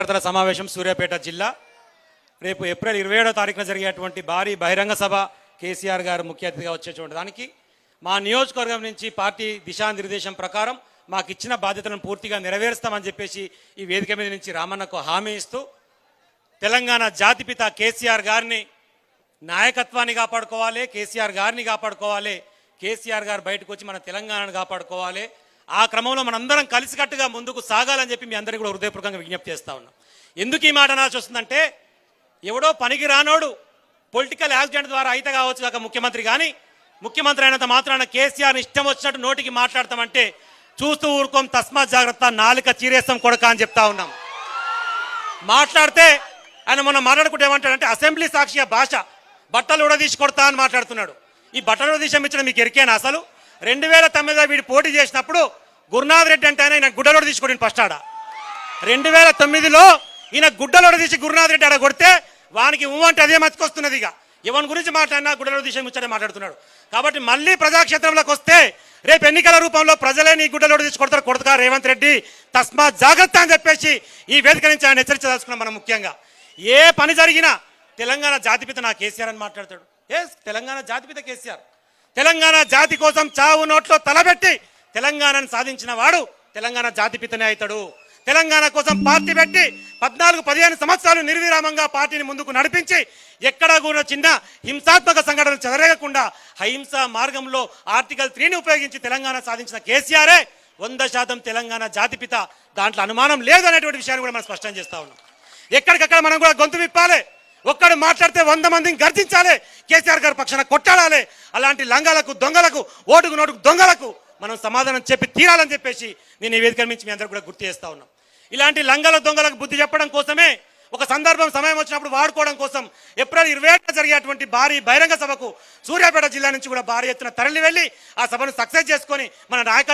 సమావేశం సూర్యాపేట జిల్లా రేపు ఏప్రిల్ 27వ తారీఖున జరిగేటువంటి భారీ బహిరంగ సభ కేసీఆర్ గారు ముఖ్య అతిథిగా వచ్చేటువంటి దానికి మా నియోజకవర్గం నుంచి పార్టీ దిశానిర్దేశం ప్రకారం మాకు ఇచ్చిన బాధ్యతలను పూర్తిగా నెరవేరుస్తామని చెప్పేసి ఈ వేదిక మీద నుంచి రామన్నకు హామీ ఇస్తూ తెలంగాణ జాతిపిత కేసీఆర్ గారిని నాయకత్వాన్ని కాపాడుకోవాలి, కేసీఆర్ గారిని కాపాడుకోవాలి, కేసీఆర్ గారు బయటకు వచ్చి మన తెలంగాణను కాపాడుకోవాలి. ఆ క్రమంలో మనందరం కలిసికట్టుగా ముందుకు సాగాలని చెప్పి మీ అందరికీ కూడా హృదయపూర్వకంగా విజ్ఞప్తి చేస్తా ఉన్నాం. ఎందుకు ఈ మాట అనాల్సి వస్తుందంటే ఎవడో పనికి రానోడు పొలిటికల్ యాక్సిడెంట్ ద్వారా అయితే కావచ్చు కాక ముఖ్యమంత్రి, కానీ ముఖ్యమంత్రి అయినంత మాత్రాన కేసీఆర్ ఇష్టం వచ్చినట్టు నోటికి మాట్లాడతామంటే చూస్తూ ఊరుకోం, తస్మాత్ జాగ్రత్త, నాలుక చీరేస్తాం కొడక అని చెప్తా ఉన్నాం. మాట్లాడితే ఆయన మొన్న మాట్లాడుకుంటే ఏమంటాడంటే అసెంబ్లీ సాక్షిగా భాష బట్టలు ఉడదీసి కొడతా అని మాట్లాడుతున్నాడు. ఈ బట్టలు ఉడదీసి ఇచ్చిన మీకు ఎరికేనా? అసలు 2009లో వీడు పోటీ చేసినప్పుడు గురునాథ్ రెడ్డి అంటే ఆయన గుడ్డలోడ తీసుకోండి ఫస్ట్ ఆడ 2009లో ఈయన గుడ్డలోడ తీసి గురునాథ్ రెడ్డి ఆడ కొడితే వానికి అంటే అదే మతికొస్తున్నది. ఇక ఎవరి గురించి మాట్లాడినా గుడ్డలోడ తీసి ముచ్చటే మాట్లాడుతున్నాడు. కాబట్టి మళ్ళీ ప్రజాక్షేత్రంలోకి వస్తే రేపు ఎన్నికల రూపంలో ప్రజలే నీ గుడ్డలోడ తీసి కొడతారు రేవంత్ రెడ్డి, తస్మాత్ జాగ్రత్త అని చెప్పేసి ఈ వేదిక నుంచి ఆయన హెచ్చరించదలుచుకున్నాం. మనం ముఖ్యంగా ఏ పని జరిగినా తెలంగాణ జాతిపిత నా కేసీఆర్ అని మాట్లాడతాడు. తెలంగాణ జాతిపిత కేసీఆర్ తెలంగాణ జాతి కోసం చావు నోట్లో తలబెట్టి తెలంగాణను సాధించిన వాడు తెలంగాణ జాతిపితనే అవుతాడు. తెలంగాణ కోసం పార్టీ పెట్టి 14-15 సంవత్సరాలు నిర్విరామంగా పార్టీని ముందుకు నడిపించి ఎక్కడా కూడా చిన్న హింసాత్మక సంఘటనలు చెదరగకుండా అహింస మార్గంలో ఆర్టికల్ 3ని ఉపయోగించి తెలంగాణ సాధించిన కేసీఆరే 100% తెలంగాణ జాతిపిత. దాంట్లో అనుమానం లేదు అనేటువంటి విషయాన్ని కూడా మనం స్పష్టం చేస్తా ఉన్నాం. ఎక్కడికక్కడ మనం కూడా గొంతు విప్పాలి. ఒక్కడు మాట్లాడితే 100 మందిని గర్జించాలి, కేసీఆర్ గారి పక్షాన కొట్టాడాలి. అలాంటి లంగాలకు దొంగలకు ఓటుకు నోటుకు దొంగలకు మనం సమాధానం చెప్పి తీరాలని చెప్పేసి నేను ఈ వేదిక నుంచి మీ అందరూ కూడా గుర్తు చేస్తా ఉన్నాం. ఇలాంటి లంగాల దొంగలకు బుద్ధి చెప్పడం కోసమే ఒక సందర్భం సమయం వచ్చినప్పుడు వాడుకోవడం కోసం ఏప్రిల్ 27న జరిగేటువంటి భారీ బహిరంగ సభకు సూర్యాపేట జిల్లా నుంచి కూడా భారీ ఎత్తున తరలి వెళ్ళి ఆ సభను సక్సెస్ చేసుకొని మన నాయకత్వం